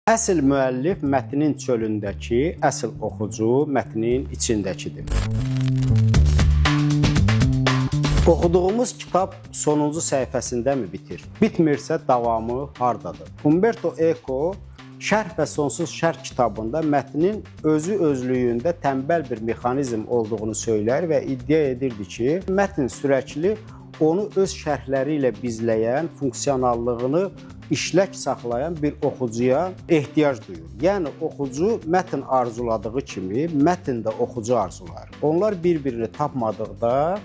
Əsl müəllif mətnin çölündəki, əsl oxucu mətnin içindəkidir. Oxuduğumuz kitab sonuncu səhifəsindəmi bitir? Bitmirsə davamı hardadır? Umberto Eco Şərh və Sonsuz Şərh kitabında mətnin özü-özlüyündə tənbəl bir mexanizm olduğunu söylər və iddia edirdi ki, mətn sürəkli onu öz şərhləri ilə bizləyən, funksionallığını işlək saxlayan bir oxucuya ehtiyac duyur. Yəni, oxucu mətn arzuladığı kimi, mətn də oxucu arzular. Onlar bir-birini tapmadıqda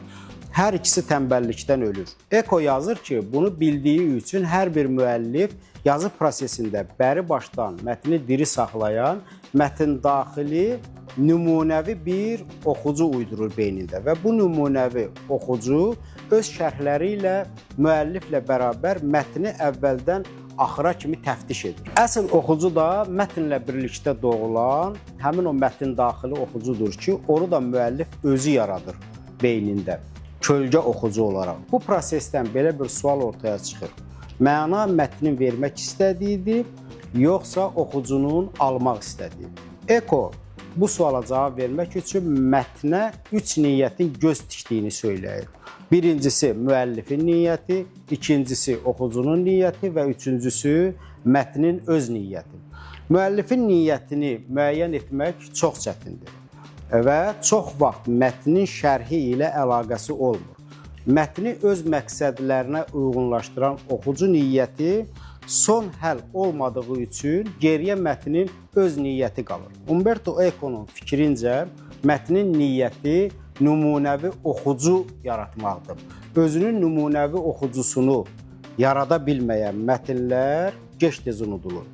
hər ikisi tənbəllikdən ölür. Eko yazır ki, bunu bildiyi üçün hər bir müəllif yazı prosesində bəri başdan mətni diri saxlayan, mətn daxili, nümunəvi bir oxucu uydurur beynində və bu nümunəvi oxucu öz şərhləri ilə müəlliflə bərabər mətni əvvəldən axıra kimi təftiş edir. Əsl oxucu da mətnlə birlikdə doğulan həmin o mətn daxili oxucudur ki, onu da müəllif özü yaradır beynində, kölgə oxucu olaraq. Bu prosesdən belə bir sual ortaya çıxır. Məna mətnin vermək istədiyidir, yoxsa oxucunun almaq istədiyi? Eko bu suala cavab vermək üçün mətnə 3 niyyətin göz dikdiyini söyləyir. Birincisi müəllifin niyyəti, ikincisi oxucunun niyyəti və üçüncüsü mətnin öz niyyəti. Müəllifin niyyətini müəyyən etmək çox çətindir və çox vaxt mətnin şərhi ilə əlaqəsi olmur. Mətni öz məqsədlərinə uyğunlaşdıran oxucu niyyəti son həll olmadığı üçün geriyə mətnin öz niyyəti qalır. Umberto Eco'nun fikrincə mətnin niyyəti nümunəvi oxucu yaratmaqdır. Özünün nümunəvi oxucusunu yarada bilməyən mətnlər gec-tez unudulur.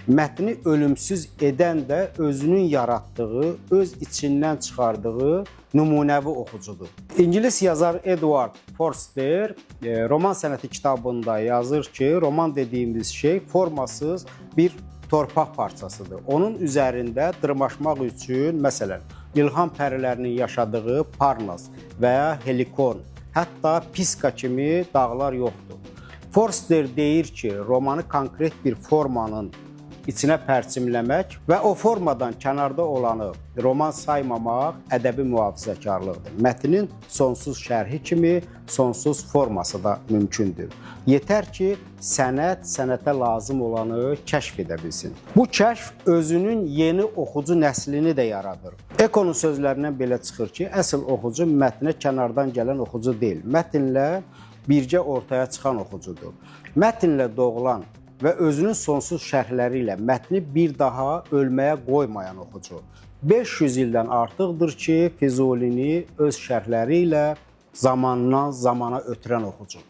Mətni ölümsüz edən də özünün yaratdığı, öz içindən çıxardığı nümunəvi oxucudur. İngilis yazar Edward Forster roman sənəti kitabında yazır ki, roman dediyimiz şey formasız bir torpaq parçasıdır. Onun üzərində dırmaşmaq üçün, məsələn, İlham pərilərinin yaşadığı Parnas və ya Helikon, hətta Piska kimi dağlar yoxdur. Forster deyir ki, romanı konkret bir formanın içinə pərçimləmək və o formadan kənarda olanı roman saymamaq ədəbi mühafizəkarlıqdır. Mətnin sonsuz şərhi kimi sonsuz forması da mümkündür. Yetər ki, sənətə lazım olanı kəşf edə bilsin. Bu kəşf özünün yeni oxucu nəslini də yaradır. Eco'nun sözlərindən belə çıxır ki, əsl oxucu mətnə kənardan gələn oxucu deyil, mətnlə birgə ortaya çıxan oxucudur. Mətnlə doğulan və özünün sonsuz şərhləri ilə mətni bir daha ölməyə qoymayan oxucu. 500 ildən artıqdır ki, Füzulini öz şərhləri ilə zamandan zamana ötürən oxucu.